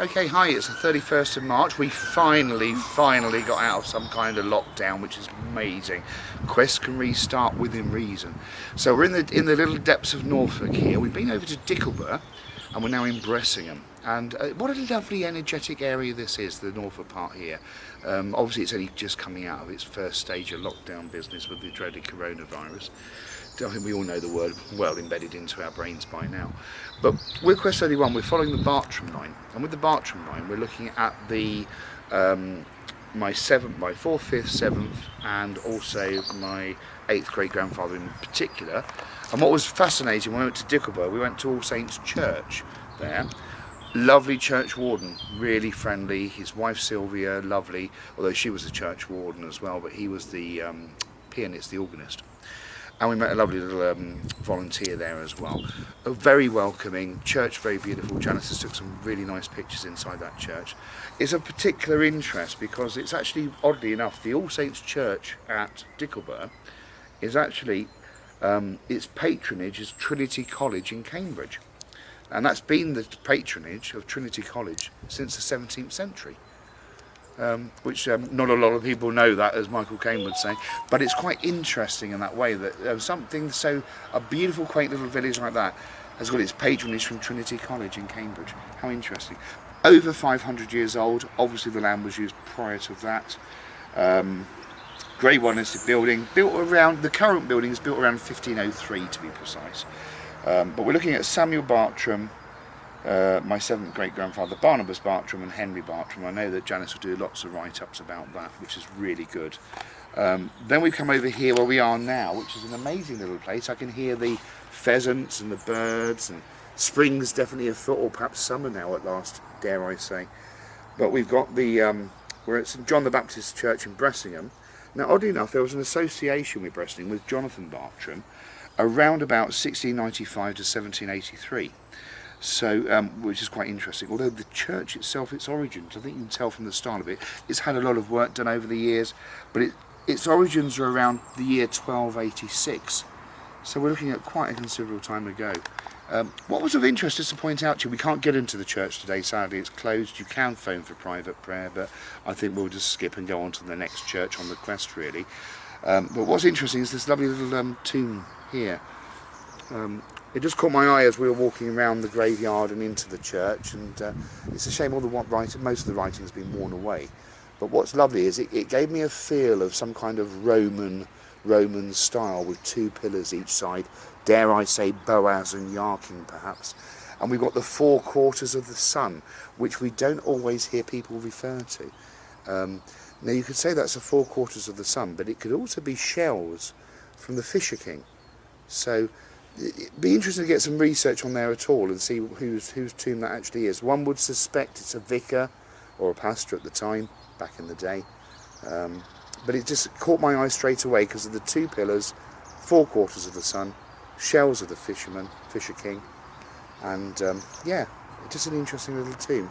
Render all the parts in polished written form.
Okay, hi, it's the 31st of March. We finally got out of some kind of lockdown, which is amazing. Quest can restart within reason. So we're in the little depths of Norfolk here. We've been over to Dickleburgh and we're now in Bressingham. And what a lovely energetic area this is, the Norfolk part here. Obviously it's only just coming out of its first stage of lockdown business with the dreaded coronavirus. I think we all know the word well embedded into our brains by now. But with Quest 31 we're following the Bartram line, and with the Bartram line we're looking at the my 4th, 5th, 7th and also my 8th great grandfather in particular. And what was fascinating, when we went to Dickleburgh, we went to All Saints Church there. Lovely church warden, really friendly. His wife Sylvia, lovely, although she was the church warden as well, but he was the pianist, the organist. And we met a lovely little volunteer there as well. Very welcoming, church very beautiful. Janice has took some really nice pictures inside that church. It's of particular interest because it's actually, oddly enough, the All Saints Church at Dickleburgh is actually, its patronage is Trinity College in Cambridge. And that's been the patronage of Trinity College since the 17th century. Which not a lot of people know that, as Michael Caine would say, but it's quite interesting in that way that something so, a beautiful quaint little village like that has got its patronage from Trinity College in Cambridge. How interesting. Over 500 years old, obviously the land was used prior to that. Grade 1 listed building, built around, the current building is built around 1503 to be precise. But we're looking at Samuel Bartram, my 7th great grandfather Barnabas Bartram and Henry Bartram. I know that Janice will do lots of write-ups about that, which is really good. Then we come over here where we are now, which is an amazing little place. I can hear the pheasants and the birds, and spring's definitely afoot, or perhaps summer now at last, dare I say. But we've got the, we're at St John the Baptist Church in Bressingham. Now oddly enough there was an association with Bressingham with Jonathan Bartram around about 1695 to 1783. So, which is quite interesting. Although the church itself, its origins, I think you can tell from the style of it, it's had a lot of work done over the years, but its origins are around the year 1286. So we're looking at quite a considerable time ago. What was of interest, just to point out to you, we can't get into the church today, sadly it's closed. You can phone for private prayer, but I think we'll just skip and go on to the next church on the quest really. But what's interesting is this lovely little tomb here. It just caught my eye as we were walking around the graveyard and into the church, and it's a shame all the most of the writing has been worn away. But what's lovely is it gave me a feel of some kind of Roman style with 2 pillars each side, dare I say Boaz and Yarkin perhaps. And we've got the 4 quarters of the sun, which we don't always hear people refer to. Now you could say that's the 4 quarters of the sun, but it could also be shells from the Fisher King. So it'd be interesting to get some research on there at all and see whose tomb that actually is. One would suspect it's a vicar or a pastor at the time, back in the day. But it just caught my eye straight away because of the 2 pillars, 4 quarters of the sun, shells of the Fisher King, and yeah, just an interesting little tomb.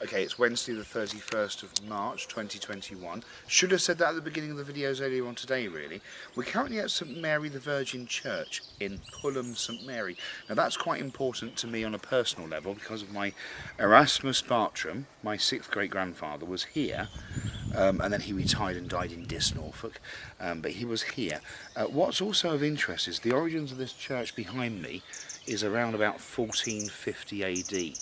Okay, it's Wednesday the 31st of March 2021. Should have said that at the beginning of the videos earlier on today really. We're currently at St Mary the Virgin Church in Pulham St Mary. Now that's quite important to me on a personal level because of my Erasmus Bartram, my 6th great grandfather, was here. And then he retired and died in Diss, Norfolk, but he was here. What's also of interest is the origins of this church behind me is around about 1450 AD.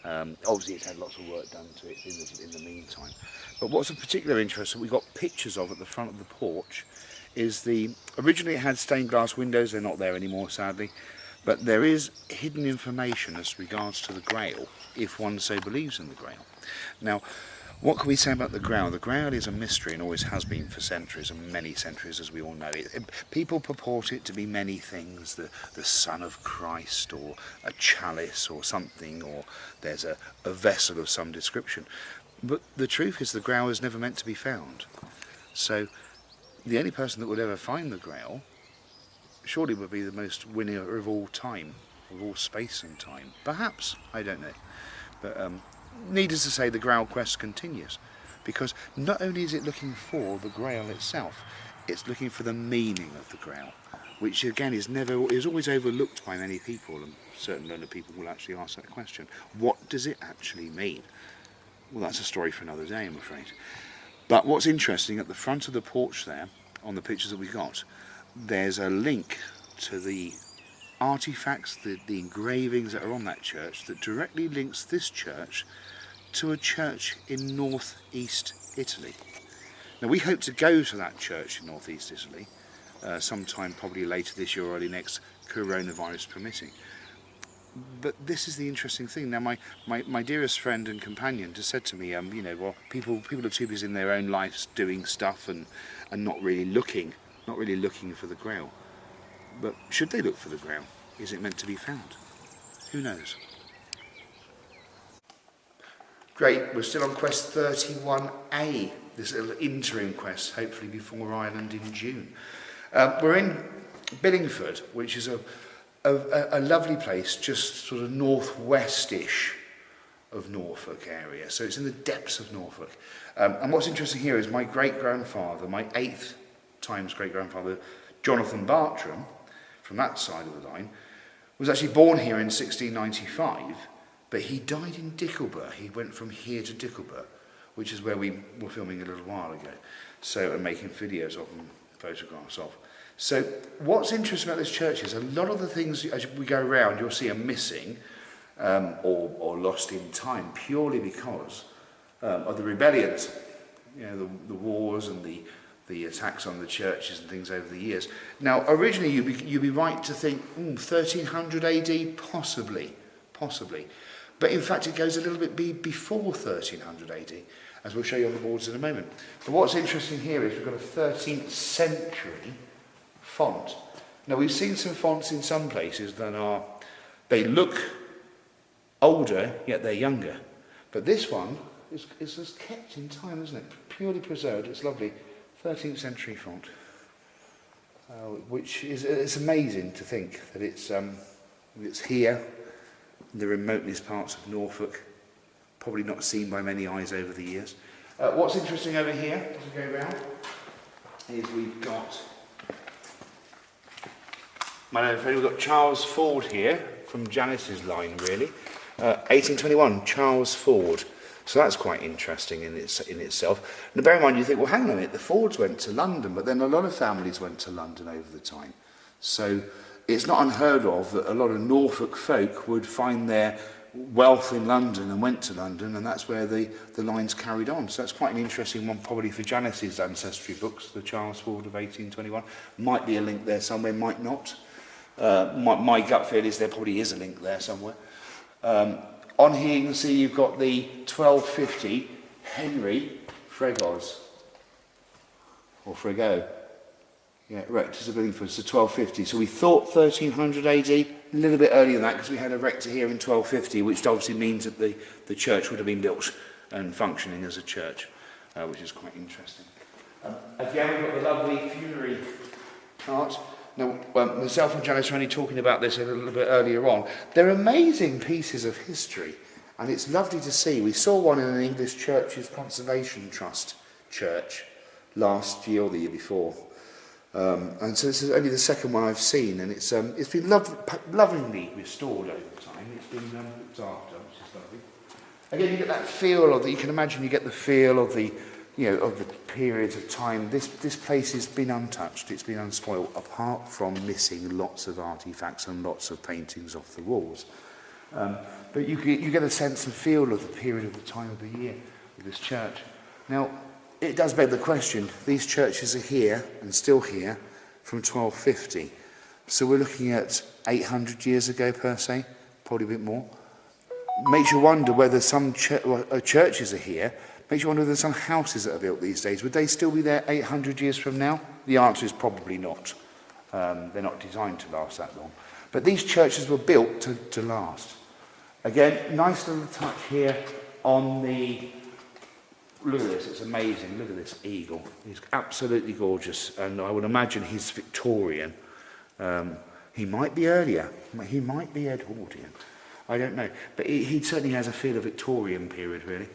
Obviously it's had lots of work done to it in the meantime. But what's of particular interest that we've got pictures of at the front of the porch is originally it had stained glass windows, they're not there anymore sadly, but there is hidden information as regards to the Grail, if one so believes in the Grail. Now, what can we say about the Grail? The Grail is a mystery and always has been for centuries, and many centuries as we all know. People purport it to be many things, the Son of Christ, or a chalice or something, or there's a vessel of some description. But the truth is the Grail is never meant to be found. So the only person that would ever find the Grail surely would be the most winner of all time, of all space and time. Perhaps, I don't know. But needless to say, the Grail Quest continues, because not only is it looking for the Grail itself, it's looking for the meaning of the Grail. which again is always overlooked by many people, and certain learned people will actually ask that question. What does it actually mean? Well, that's a story for another day, I'm afraid. But what's interesting, at the front of the porch there, on the pictures that we got, there's a link to the artifacts, the engravings that are on that church, that directly links this church to a church in northeast Italy. Now, we hope to go to that church in northeast Italy sometime probably later this year or early next, coronavirus permitting. But this is the interesting thing. Now, my dearest friend and companion just said to me, you know, well, people are too busy in their own lives doing stuff and not really looking for the Grail. But should they look for the Grail? Is it meant to be found? Who knows? Great, we're still on quest 31A, this little interim quest, hopefully before Ireland in June. We're in Billingford, which is a lovely place, just sort of northwest-ish of Norfolk area. So it's in the depths of Norfolk. And what's interesting here is my great-grandfather, my 8th times great-grandfather, Jonathan Bartram, from that side of the line, was actually born here in 1695, but he died in Dickleburgh. He went from here to Dickleburgh, which is where we were filming a little while ago, so, and making videos of and photographs of. So what's interesting about this church is a lot of the things as we go around you'll see are missing or lost in time, purely because of the rebellions, you know, the wars and the attacks on the churches and things over the years. Now, originally you'd be right to think 1300 AD, possibly. But in fact it goes a little bit before 1300 AD, as we'll show you on the boards in a moment. But what's interesting here is we've got a 13th century font. Now, we've seen some fonts in some places that they look older, yet they're younger. But this one is just kept in time, isn't it? Purely preserved. It's lovely. 13th century font. Which is, it's amazing to think that it's here, in the remotest parts of Norfolk, probably not seen by many eyes over the years. What's interesting over here, as we go around, is we've got we've got Charles Ford here, from Janice's line really. 1821, Charles Ford. So that's quite interesting in itself. Now bear in mind, you think, well, hang on a minute, the Fords went to London, but then a lot of families went to London over the time. So it's not unheard of that a lot of Norfolk folk would find their wealth in London and went to London, and that's where the lines carried on. So that's quite an interesting one, probably for Janice's ancestry books, the Charles Ford of 1821. Might be a link there somewhere, might not. My gut feel is there probably is a link there somewhere. On here you can see you've got the 1250 Henry Fregos, or Frego. Yeah, rectors of Billingford, so 1250. So we thought 1300 AD, a little bit earlier than that, because we had a rector here in 1250, which obviously means that the church would have been built and functioning as a church, which is quite interesting. Again, we've got the lovely funerary art. Now, myself and Janice were only talking about this a little bit earlier on. They're amazing pieces of history, and it's lovely to see. We saw one in an English Churches Conservation Trust church last year or the year before. And so this is only the second one I've seen, and it's been lovingly restored over time. It's been looked after, which is lovely. Again, you get that feel of you can imagine you get the feel of the periods of time. This place has been untouched, it's been unspoilt, apart from missing lots of artifacts and lots of paintings off the walls. But you get a sense and feel of the period of the time of the year of this church. Now, it does beg the question, these churches are here, and still here, from 1250. So we're looking at 800 years ago per se, probably a bit more. Makes you wonder whether some churches are here. Makes you wonder whether some houses that are built these days, would they still be there 800 years from now? The answer is probably not. They're not designed to last that long. But these churches were built to last. Again, nice little touch here on the... Look at this, it's amazing. Look at this eagle. He's absolutely gorgeous, and I would imagine he's Victorian. He might be earlier. He might be Edwardian. I don't know. But he certainly has a feel of Victorian period, really,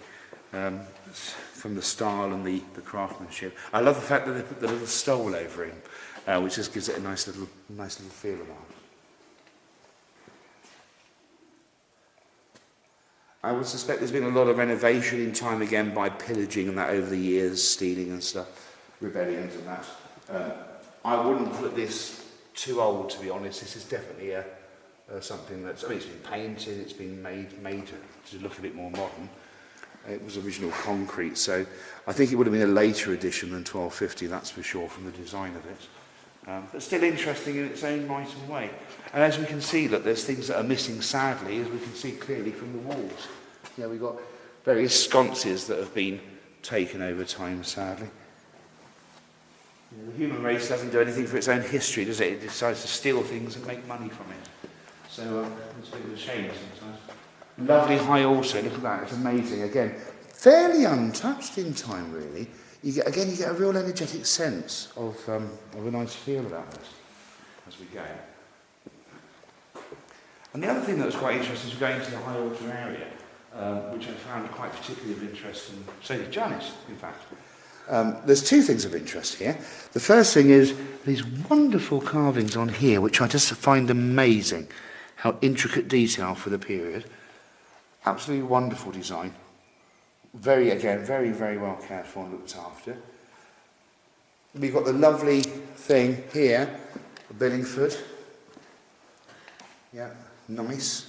from the style and the craftsmanship. I love the fact that they put the little stole over him. which just gives it a nice little feel about it. I would suspect there's been a lot of renovation in time again by pillaging and that over the years, stealing and stuff, rebellions and that. I wouldn't put this too old, to be honest. This is definitely something that's, I mean, it's been painted, it's been made to look a bit more modern. It was original concrete, so I think it would have been a later edition than 1250, that's for sure, from the design of it. But still interesting in its own right and way. And as we can see, look, there's things that are missing, sadly, as we can see clearly from the walls. You know, we've got various sconces that have been taken over time, sadly. You know, the human race doesn't do anything for its own history, does it? It decides to steal things and make money from it. So it's a bit of a shame sometimes. Lovely high altar, look at that, it's amazing. Again, fairly untouched in time, really. You get a real energetic sense of a nice feel about this as we go. And the other thing that was quite interesting is going to the high altar area, which I found quite particularly of interest, and so did Janice, in fact. There's two things of interest here. The first thing is these wonderful carvings on here, which I just find amazing. How intricate detail for the period. Absolutely wonderful design. Very, very well cared for and looked after. We've got the lovely thing here, Billingford. Yeah, nice.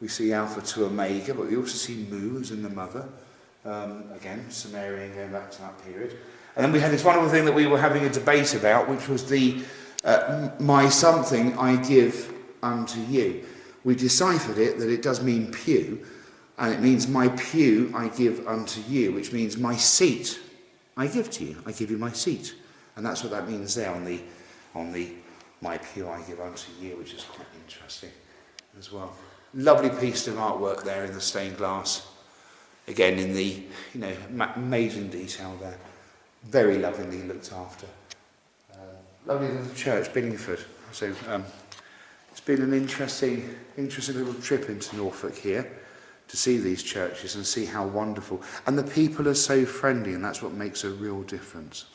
We see Alpha to Omega, but we also see Moons and the Mother. Again, Sumerian, going back to that period. And then we had this wonderful thing that we were having a debate about, which was the my something I give unto you. We deciphered it that it does mean pew, and it means my pew I give unto you, which means my seat I give to you. I give you my seat, and that's what that means there on the my pew I give unto you, which is quite interesting as well. Lovely piece of artwork there in the stained glass. Again, in the amazing detail there. Very lovingly looked after. Lovely little church, Billingford. So it's been an interesting little trip into Norfolk here to see these churches and see how wonderful. And the people are so friendly, and that's what makes a real difference.